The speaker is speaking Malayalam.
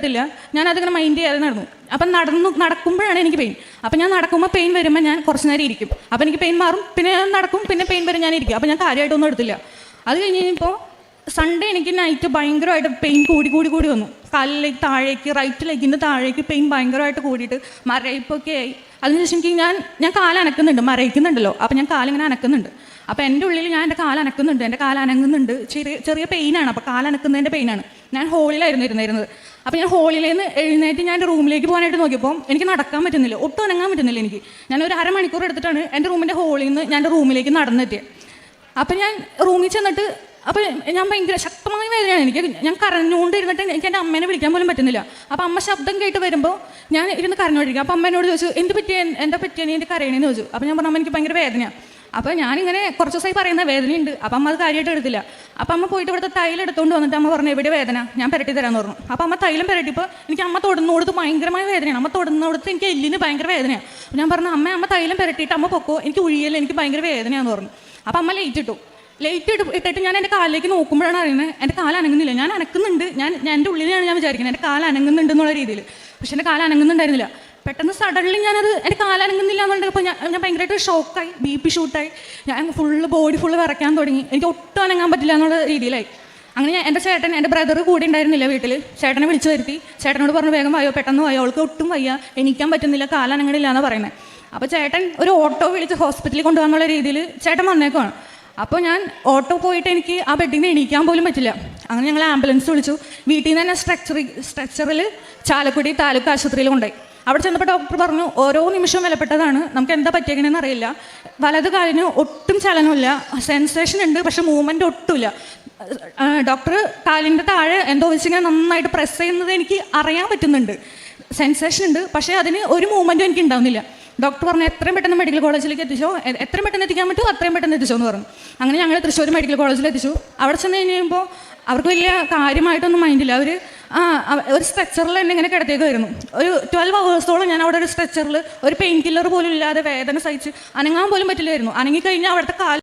എടുത്തില്ല. ഞാൻ അതിങ്ങനെ മൈൻഡ് ചെയ്യാതെ നടന്നു. അപ്പം നടക്കുമ്പോഴാണ് എനിക്ക് പെയിൻ. അപ്പം ഞാൻ നടക്കുമ്പോൾ പെയിൻ വരുമ്പോൾ ഞാൻ കുറച്ച് നേരം ഇരിക്കും. അപ്പം എനിക്ക് പെയിൻ മാറും, പിന്നെ ഞാൻ നടക്കും, പിന്നെ പെയിൻ വരും, ഞാൻ ഇരിക്കും. അപ്പം ഞാൻ കാര്യമായിട്ടൊന്നും എടുത്തില്ല. അത് കഴിഞ്ഞ് കഴിഞ്ഞപ്പോൾ സൺഡേ എനിക്ക് നൈറ്റ് ഭയങ്കരമായിട്ട് പെയിൻ കൂടി വന്നു. കാലിലേക്ക് താഴേക്ക്, റൈറ്റ് ലെഗിൻ്റെ താഴേക്ക് പെയിൻ ഭയങ്കരമായിട്ട് കൂടിയിട്ട് മരയിപ്പൊക്കെ ആയി. അതിനുശേഷം എനിക്ക് ഞാൻ കാലനക്കുന്നുണ്ട്, മരയിക്കുന്നുണ്ടല്ലോ. അപ്പം ഞാൻ കാലിങ്ങനെ അനക്കുന്നുണ്ട്. അപ്പോൾ എൻ്റെ ഉള്ളിൽ ഞാൻ എൻ്റെ കാലനക്കുന്നുണ്ട്, എൻ്റെ കാലനങ്ങുന്നുണ്ട്. ചെറിയ പെയിനാണ്. അപ്പോൾ കാലനക്കുന്നതിൻ്റെ പെയിനാണ്. ഞാൻ ഹോളിലായിരുന്നു ഇരുന്നിരുന്നത്. അപ്പോൾ ഞാൻ ഹോളിൽ നിന്ന് എഴുന്നേറ്റ് ഞാൻ എൻ്റെ റൂമിലേക്ക് പോകാനായിട്ട് നോക്കിയപ്പോൾ എനിക്ക് നടക്കാൻ പറ്റുന്നില്ല, ഒട്ടും അനങ്ങാൻ പറ്റുന്നില്ല എനിക്ക്. ഞാനൊരു അരമണിക്കൂർ എടുത്തിട്ടാണ് എൻ്റെ റൂമിൻ്റെ ഹോളിൽ നിന്ന് ഞാൻ എൻ്റെ റൂമിലേക്ക് നടന്നെത്തിയത്. അപ്പം ഞാൻ റൂമിൽ ചെന്നിട്ട് അപ്പോൾ ഞാൻ ഭയങ്കര ശക്തമായ വേദനയാണ് എനിക്ക്. ഞാൻ കരഞ്ഞുകൊണ്ട് ഇരുന്നിട്ട് എനിക്ക് എൻ്റെ അമ്മേനെ വിളിക്കാൻ പോലും പറ്റുന്നില്ല. അപ്പോൾ അമ്മ ശബ്ദം കേട്ട് വരുമ്പോൾ ഞാൻ ഇരുന്ന് കരഞ്ഞുകൊണ്ടിരിക്കും. അപ്പോൾ അമ്മ എന്നോട് ചോദിച്ചു, എന്താ പറ്റിയാണ് എൻ്റെ കരയണേന്ന് ചോദിച്ചു. അപ്പോൾ ഞാൻ പറഞ്ഞു, അമ്മ എനിക്ക് ഭയങ്കര വേദനയാണ്. അപ്പോൾ ഞാനിങ്ങനെ കുറച്ച് ദിവസമായി പറയുന്ന വേദനയുണ്ട്. അപ്പം അമ്മ അത് കാര്യമായിട്ട് എടുത്തില്ല. അപ്പം അമ്മ പോയിട്ട് ഇവിടുത്തെ തൈലം എടുത്തുകൊണ്ട് വന്നിട്ട് അമ്മ പറഞ്ഞു, എവിടെ വേദന, ഞാൻ പുരട്ടി തരാമെന്ന് പറഞ്ഞു. അപ്പോൾ അമ്മ തൈലം പുരട്ടിപ്പോൾ എനിക്ക് അമ്മ തൊടുന്നോടത്ത് ഭയങ്കരമായ വേദനയാണ്. അമ്മ തൊടുന്നോടത്ത് എനിക്ക് എല്ലിന് ഭയങ്കര വേദനയാണ്. ഞാൻ പറഞ്ഞു, അമ്മ തൈലം പുരട്ടിയിട്ട് അമ്മ പൊക്കോ, എനിക്ക് ഉഴിയല്ല, എനിക്ക് ഭയങ്കര വേദനയാണെന്ന് പറഞ്ഞു. അപ്പോൾ അമ്മ ലൈറ്റ് ഇട്ടിട്ട് ഞാൻ എൻ്റെ കാലിലേക്ക് നോക്കുമ്പോഴാണ് അറിയുന്നത് എൻ്റെ കാല് അനങ്ങുന്നില്ല. ഞാൻ അനക്കുന്നുണ്ട്, ഞാൻ എൻ്റെ ഉള്ളിലാണ് ഞാൻ വിചാരിക്കുന്നത് എൻ്റെ കാല് അനങ്ങുന്നുണ്ട് എന്നുള്ള രീതിയിൽ. പക്ഷെ എൻ്റെ കാല് അനങ്ങുന്നുണ്ടായിരുന്നില്ല. പെട്ടെന്ന് സഡൻലി എൻ്റെ കാലനങ്ങുന്നില്ല എന്നുണ്ടെങ്കിൽ ഞാൻ ഭയങ്കരമായിട്ട് ഷോക്കായി, BP ഷൂട്ടായി. ഞാൻ ബോഡി ഫുള്ള് വിറയ്ക്കാൻ തുടങ്ങി. എനിക്ക് ഒട്ടും അനങ്ങാൻ പറ്റില്ല എന്നുള്ള രീതിയിലായി. അങ്ങനെ എൻ്റെ ബ്രദർ കൂടെ ഉണ്ടായിരുന്നില്ല വീട്ടിൽ. ചേട്ടനെ വിളിച്ചു വരുത്തി. ചേട്ടനോട് പറഞ്ഞു, വേഗം വായോ, പെട്ടെന്ന് വായോ, അവൾക്ക് ഒട്ടും വയ്യ, എണീക്കാൻ പറ്റുന്നില്ല, കാലനങ്ങണില്ല എന്ന് പറയുന്നത്. അപ്പോൾ ചേട്ടൻ ഒരു ഓട്ടോ വിളിച്ച് ഹോസ്പിറ്റലിൽ കൊണ്ടുപോകാന്നുള്ള രീതിയിൽ ചേട്ടൻ വന്നേക്കുവാണ്. അപ്പോൾ ഞാൻ ഓട്ടോ പോയിട്ട് എനിക്ക് ആ ബെഡിൽ നിന്ന് എണീക്കാൻ പോലും പറ്റില്ല. അങ്ങനെ ഞങ്ങൾ ആംബുലൻസ് വിളിച്ചു. വീട്ടിൽ നിന്ന് തന്നെ സ്ട്രെച്ചറിൽ ചാലക്കുടി താലൂക്ക് ആശുപത്രിയിൽ കൊണ്ടുപോയി. അവിടെ ചെന്നപ്പോൾ ഡോക്ടർ പറഞ്ഞു, ഓരോ നിമിഷവും വിലപ്പെട്ടതാണ്, നമുക്ക് എന്താ പറ്റിയേക്കണെന്ന് അറിയില്ല. വലത് കാലിന് ഒട്ടും ചലനമില്ല, സെൻസേഷൻ ഉണ്ട്, പക്ഷെ മൂവ്മെൻറ്റ് ഒട്ടുമില്ല. ഡോക്ടർ കാലിൻ്റെ താഴെ എന്തോ വെച്ചിങ്ങനെ നന്നായിട്ട് പ്രസ് ചെയ്യുന്നത് എനിക്ക് അറിയാൻ പറ്റുന്നുണ്ട്. സെൻസേഷൻ ഉണ്ട്, പക്ഷേ അതിന് ഒരു മൂവ്മെൻറ്റും എനിക്ക് ഉണ്ടാവുന്നില്ല. ഡോക്ടർ പറഞ്ഞു, എത്രയും പെട്ടെന്ന് മെഡിക്കൽ കോളേജിലേക്ക് എത്തിച്ചോ, എത്രയും പെട്ടെന്ന് എത്തിക്കാൻ പറ്റുമോ അത്രയും പെട്ടെന്ന് എത്തിച്ചോ എന്ന് പറഞ്ഞു. അങ്ങനെ ഞങ്ങൾ തൃശ്ശൂർ മെഡിക്കൽ കോളേജിൽ എത്തിച്ചു. അവിടെ ചെന്ന് കഴിയുമ്പോൾ അവർക്ക് വലിയ കാര്യമായിട്ടൊന്നും മൈൻഡില്ല. അവർ ഒരു സ്ട്രെച്ചറിൽ എന്നെ ഇങ്ങനെ കിടത്തേക്കുമായിരുന്നു. ഒരു 12 hours ഞാൻ അവിടെ ഒരു സ്ട്രെച്ചറിൽ ഒരു പെയിൻ കില്ലർ പോലും ഇല്ലാതെ വേദന സഹിച്ച് അനങ്ങാൻ പോലും പറ്റില്ലായിരുന്നു. അനങ്ങിക്കഴിഞ്ഞാൽ അവിടുത്തെ കാൽ